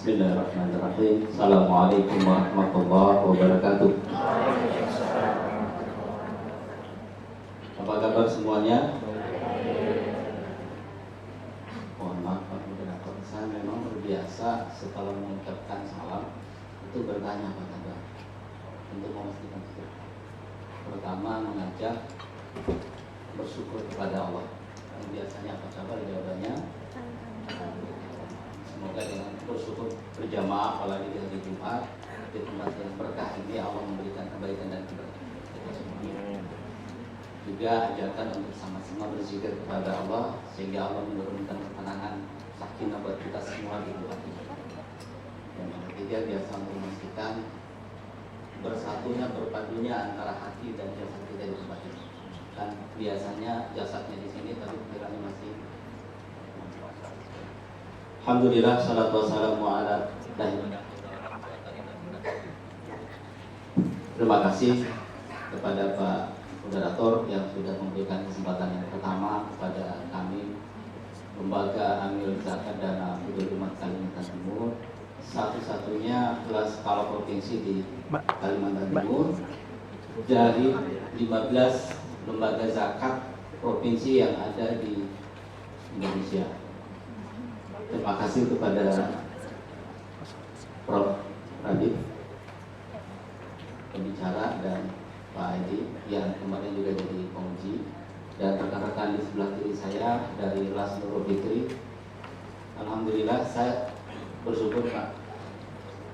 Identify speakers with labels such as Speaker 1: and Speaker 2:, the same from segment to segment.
Speaker 1: Bismillahirrahmanirrahim. Assalamualaikum warahmatullahi wabarakatuh. Apa kabar semuanya? Mohon maaf Pak Moderator, saya memang terbiasa setelah mengucapkan salam itu bertanya apa kabar untuk memastikan itu. Pertama mengajak bersyukur kepada Allah. Yang biasanya apa kabar, jawabannya semoga dengan bersyukur berjamaah apalagi di hari Jumat di tempat yang berkah ini Allah memberikan kebaikan dan keberkahan kita semuanya. Juga ajarkan untuk sama-sama berzikir kepada Allah sehingga Allah menurunkan ketenangan sakinah buat kita semua di tempat ini. Dan yang ketiga biasa memastikan bersatunya berpadunya antara hati dan jasad kita di tempat ini. Kan biasanya jasadnya di sini tapi pikirannya masih. Alhamdulillah, salatu wassalamu ala Terima kasih kepada Pak Moderator yang sudah memberikan kesempatan yang pertama kepada kami Lembaga Amil Zakat Dana Fidul Umat Kalimantan Timur, satu-satunya kelas skala provinsi di Kalimantan Timur dari 15 lembaga zakat provinsi yang ada di Indonesia. Terima kasih kepada Prof. Radit, pembicara, dan Pak Edi yang kemarin juga jadi penguji, dan rekan-rekan di sebelah kiri saya dari Las Nurul Fikri. Alhamdulillah saya bersyukur Pak,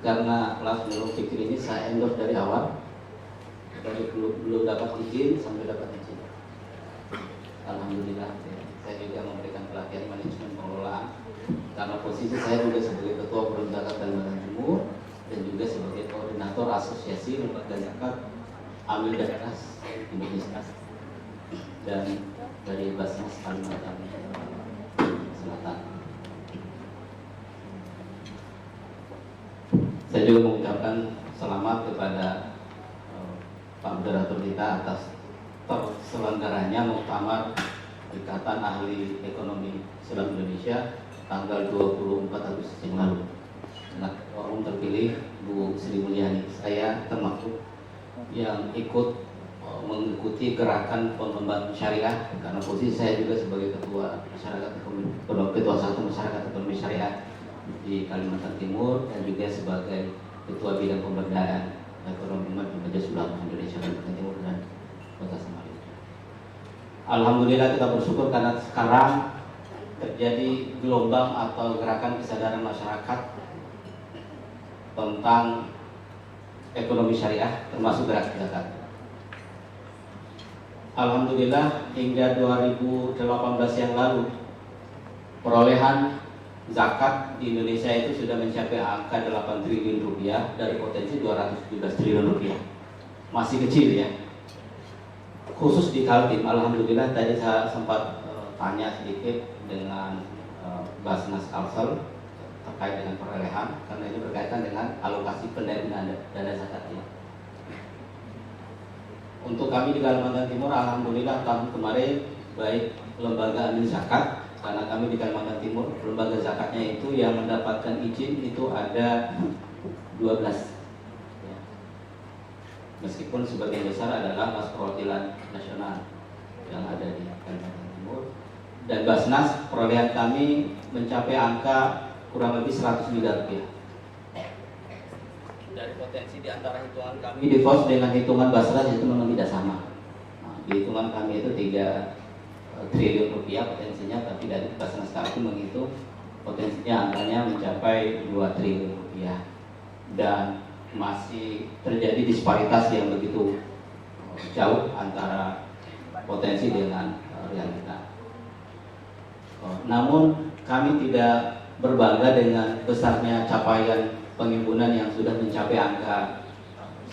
Speaker 1: karena Las Nurul Fikri ini saya endorse dari awal, dari belum dapat izin sampai dapat izin. Alhamdulillah saya juga memberikan pelatihan manajemen pengelolaan karena posisi saya juga sebagai ketua Forum Zakat Kalimantan Timur dan juga sebagai koordinator asosiasi lembaga zakat Amil Daerah Indonesia dan dari Basnas Kalimantan Selatan. Saya juga mengucapkan selamat kepada Pak Moderator kita atas terselenggaranya muktamar Ikatan Ahli Ekonomi Islam Indonesia tanggal 24 Agustus yang lalu. Nah, orang terpilih Bu Sri Mulyani, saya termasuk yang ikut mengikuti gerakan pengembangan syariah karena posisi saya juga sebagai ketua ketua satu masyarakat ekonomi syariah di Kalimantan Timur dan juga sebagai ketua bidang pemberdayaan ekonomi umat di Majelis Ulama Indonesia Kalimantan Timur dan Kota Samarinda. Alhamdulillah kita bersyukur karena sekarang terjadi gelombang atau gerakan kesadaran masyarakat tentang ekonomi syariah termasuk gerak zakat. Alhamdulillah hingga 2018 yang lalu perolehan zakat di Indonesia itu sudah mencapai angka 8 triliun rupiah dari potensi 217 triliun rupiah. Masih kecil ya. Khusus di Kaltim, alhamdulillah tadi saya sempat tanya sedikit dengan Basnas Kalsel terkait dengan perolehan karena ini berkaitan dengan alokasi pendanaan dana zakatnya. Untuk kami di Kalimantan Timur, alhamdulillah tahun kemarin baik lembaga amil zakat karena kami di Kalimantan Timur lembaga zakatnya itu yang mendapatkan izin itu ada 12. Meskipun sebagian besar adalah Mas Perwakilan Nasional yang ada di Kalimantan Timur, dan Basnas perolehan kami mencapai angka kurang lebih 100 miliar rupiah. Dari potensi di antara hitungan kami di pos dengan hitungan Basnas itu memang tidak sama. Nah, di hitungan kami itu 3 triliun rupiah potensinya, tapi dari Basnas kami menghitung potensinya angkanya mencapai 2 triliun rupiah dan masih terjadi disparitas yang begitu jauh antara potensi dengan realita. Namun kami tidak berbangga dengan besarnya capaian penghimpunan yang sudah mencapai angka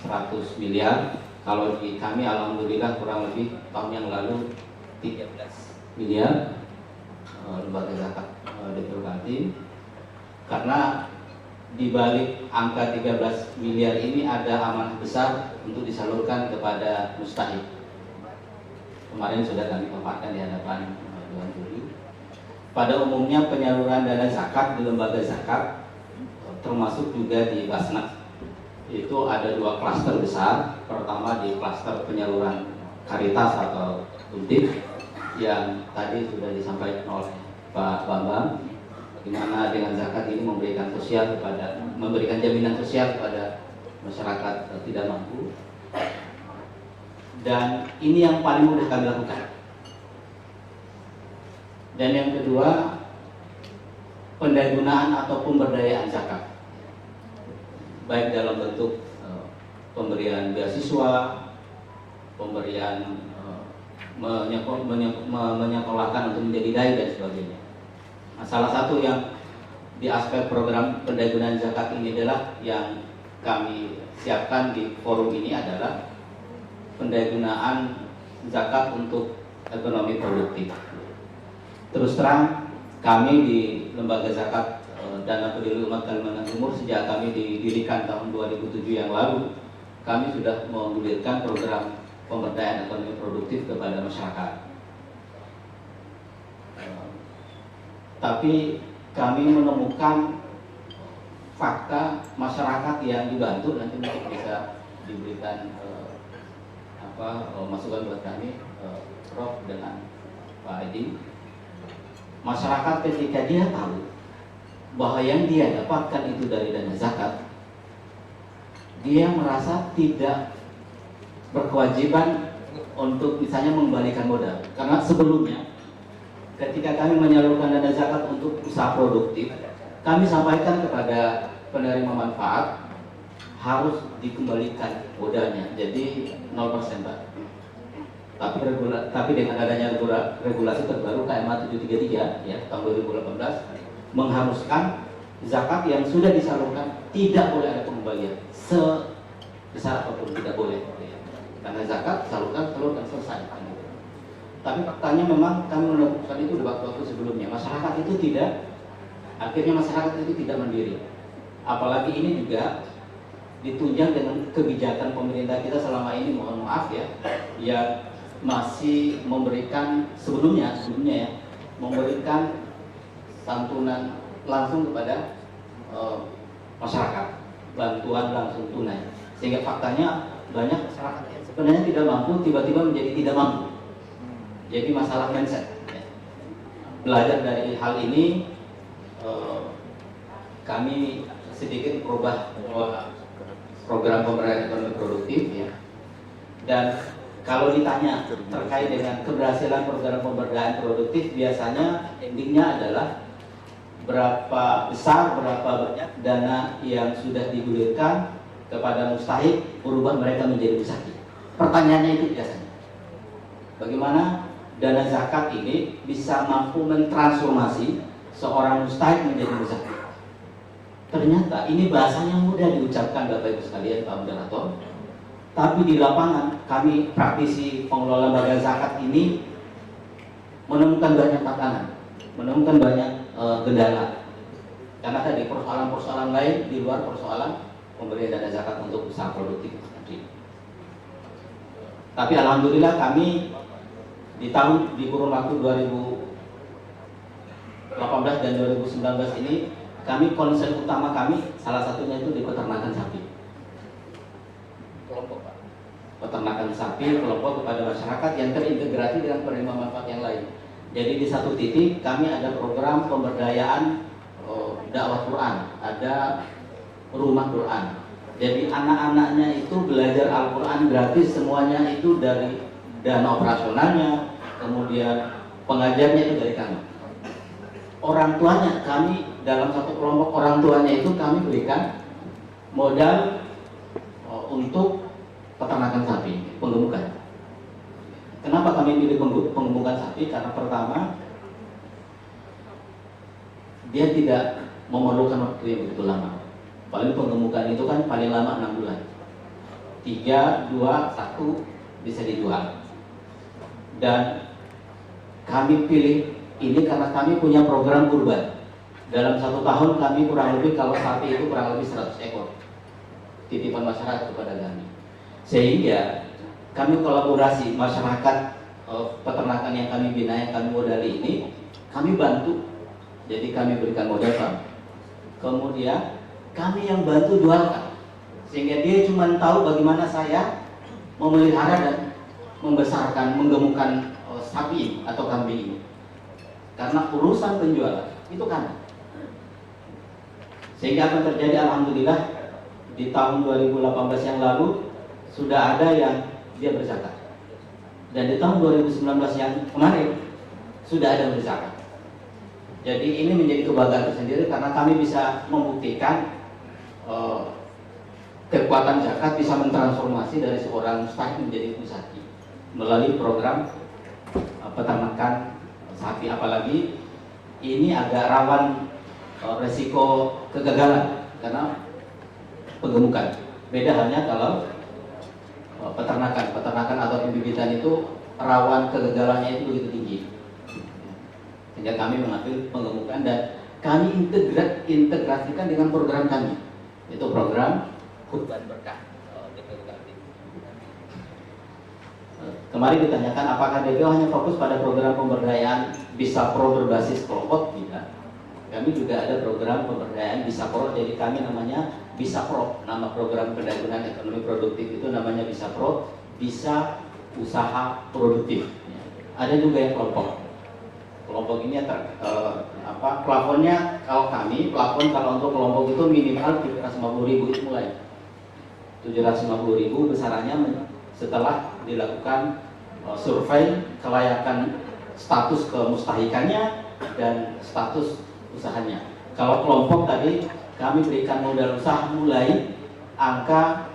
Speaker 1: 100 miliar. Kalau di kami alhamdulillah kurang lebih tahun yang lalu 13 miliar lembaga zakat DPR Kaltim. Karena di balik angka 13 miliar ini ada amanah besar untuk disalurkan kepada mustahik. Kemarin sudah kami paparkan di hadapan Dewan Juri. Pada umumnya penyaluran dana zakat di lembaga zakat termasuk juga di Basnas. Itu ada 2 klaster besar. Pertama di klaster penyaluran Karitas atau Untif yang tadi sudah disampaikan oleh Pak Bambang, bagaimana dengan zakat ini memberikan jaminan sosial kepada masyarakat tidak mampu. Dan ini yang paling mudah kami lakukan. Dan yang kedua, pendayagunaan atau pemberdayaan zakat, baik dalam bentuk pemberian beasiswa, pemberian menyekolahkan untuk menjadi dai dan sebagainya. Nah, salah satu yang di aspek program pendayagunaan zakat ini adalah yang kami siapkan di forum ini adalah pendayagunaan zakat untuk ekonomi produktif. Terus terang, kami di Lembaga Zakat Dana Peduli Umat Kalimantan Timur sejak kami didirikan tahun 2007 yang lalu, kami sudah menggulirkan program pemberdayaan ekonomi produktif kepada masyarakat. Tapi kami menemukan fakta masyarakat yang dibantu, nanti mungkin bisa diberikan masukan buat kami, Prof dengan Pak Edi. Masyarakat ketika dia tahu bahwa yang dia dapatkan itu dari dana zakat, dia merasa tidak berkewajiban untuk misalnya mengembalikan modal. Karena sebelumnya ketika kami menyalurkan dana zakat untuk usaha produktif, kami sampaikan kepada penerima manfaat harus dikembalikan modalnya, jadi 0%, Pak. Tapi dengan adanya regulasi terbaru KMA 733 ya tahun 2018 mengharuskan zakat yang sudah disalurkan tidak boleh ada pengembalian sebesar apapun, tidak boleh. Karena zakat salurkan selesai. Tapi faktanya memang kami menemukan itu di waktu-waktu sebelumnya. Masyarakat itu tidak mandiri. Apalagi ini juga ditunjang dengan kebijakan pemerintah kita selama ini, mohon maaf ya, yang masih memberikan sebelumnya ya, memberikan santunan langsung kepada masyarakat, bantuan langsung tunai, sehingga faktanya banyak masyarakat yang sebenarnya tidak mampu tiba-tiba menjadi tidak mampu. Jadi masalah mindset ya. Belajar dari hal ini, kami sedikit merubah program pemberdayaan ekonomi produktif ya. Dan kalau ditanya terkait dengan keberhasilan program pemberdayaan produktif, biasanya endingnya adalah berapa besar, berapa banyak dana yang sudah digulirkan kepada mustahik merubah mereka menjadi musaki. Pertanyaannya itu biasanya, bagaimana dana zakat ini bisa mampu mentransformasi seorang mustahik menjadi musaki? Ternyata ini bahasanya mudah diucapkan Bapak Ibu sekalian, Pak Moderator. Tapi di lapangan kami praktisi pengelola lembaga zakat ini menemukan banyak tantangan, menemukan banyak kendala. Karena tadi persoalan-persoalan lain di luar persoalan pemberian dana zakat untuk usaha produktif tadi. Tapi alhamdulillah kami di kurun waktu 2018 dan 2019 ini, kami konsen utama kami salah satunya itu di peternakan sapi. Kelompok Pak. Peternakan sapi, kelompok kepada masyarakat yang terintegrasi dengan penerima manfaat yang lain. Jadi di satu titik kami ada program pemberdayaan dakwah Quran, ada rumah Quran. Jadi anak-anaknya itu belajar Al-Quran gratis, semuanya itu dari dana operasionalnya, kemudian pengajarnya itu dari kami. Orang tuanya kami dalam satu kelompok orang tuanya itu kami berikan modal untuk peternakan sapi, penggemukan. Kenapa kami pilih penggemukan sapi? Karena pertama, dia tidak memerlukan waktu yang begitu lama. Paling penggemukan itu kan paling lama 6 bulan. 3, 2, 1 bisa dijual. Dan kami pilih ini karena kami punya program kurban. Dalam 1 tahun kami kurang lebih, kalau sapi itu kurang lebih 100 ekor titipan masyarakat kepada kami. Sehingga kami kolaborasi masyarakat peternakan yang kami bina, yang kami modali ini, kami bantu. Jadi kami berikan modal Pak, kemudian kami yang bantu jualkan, sehingga dia cuma tahu bagaimana saya memelihara dan membesarkan, menggemukkan sapi atau kambing ini. Karena urusan penjualan itu kan, sehingga apa yang terjadi, alhamdulillah di tahun 2018 yang lalu sudah ada yang dia berzakat, dan di tahun 2019 yang kemarin sudah ada yang berzakat. Jadi ini menjadi kebanggaan tersendiri karena kami bisa membuktikan kekuatan zakat bisa mentransformasi dari seorang mustahik menjadi muzaki melalui program peternakan sapi. Apalagi ini agak rawan resiko kegagalan karena penggemukan. Beda halnya kalau peternakan atau pembibitan itu rawan kegagalannya itu begitu tinggi. Sehingga kami mengambil penggemukan dan kami integrasikan dengan program kami, itu program Kurban Berkah. Kemarin ditanyakan apakah DPO hanya fokus pada program pemberdayaan Bisa Pro berbasis kelompok? Tidak. Kami juga ada program pemberdayaan Bisa Pro, jadi kami namanya Bisa Pro. Nama program pendampingan ekonomi produktif itu namanya Bisa Pro, Bisa Usaha Produktif. Ada juga yang kelompok. Kelompok ini plafonnya, kalau kami plafon kalau untuk kelompok itu minimal 750.000 itu mulai 750.000 besarannya setelah dilakukan survei kelayakan status kemustahikannya dan status usahanya. Kalau kelompok tadi kami berikan modal usaha mulai angka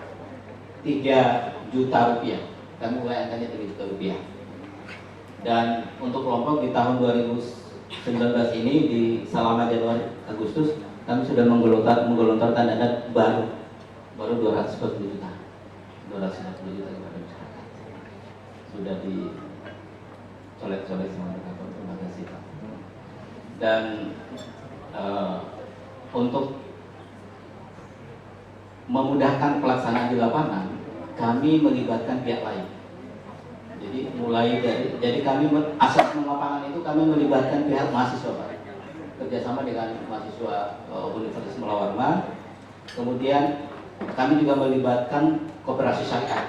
Speaker 1: 3 juta rupiah. Kami mulai angkanya 3 juta rupiah. Dan untuk kelompok di tahun 2019 ini di selama Januari Agustus kami sudah menggelontorkan dana baru 240 juta. 240 juta kepada masyarakat. Sudah dicolek-colek sama mereka. Terima kasih Pak. Dan untuk memudahkan pelaksanaan di lapangan, kami melibatkan pihak lain. Jadi kami asesmen lapangan itu kami melibatkan pihak mahasiswa Pak. Kerjasama dengan mahasiswa Universitas Mula Warman. Kemudian kami juga melibatkan koperasi syariah.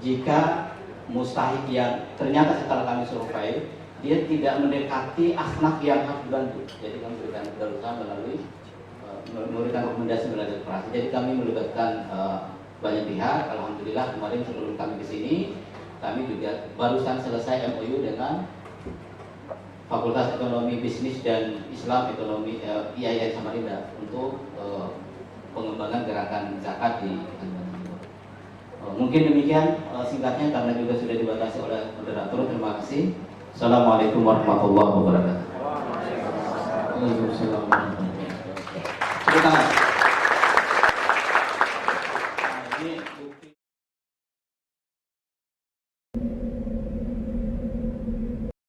Speaker 1: Jika mustahik yang ternyata setelah kami survei dia tidak mendekati asnaf yang harus dibantu, jadi kami berikan berusaha melalui memberikan rekomendasi melalui koperasi. Jadi kami melibatkan banyak pihak. Alhamdulillah kemarin sebelum kami ke sini kami juga barusan selesai MOU dengan Fakultas Ekonomi Bisnis dan Islam Ekonomi IAIN Samarinda untuk pengembangan gerakan zakat di Kalimantan. Mungkin demikian singkatnya karena juga sudah dibatasi oleh moderator. Terima kasih. Assalamualaikum warahmatullahi wabarakatuh. Waalaikumsalam warahmatullahi wabarakatuh.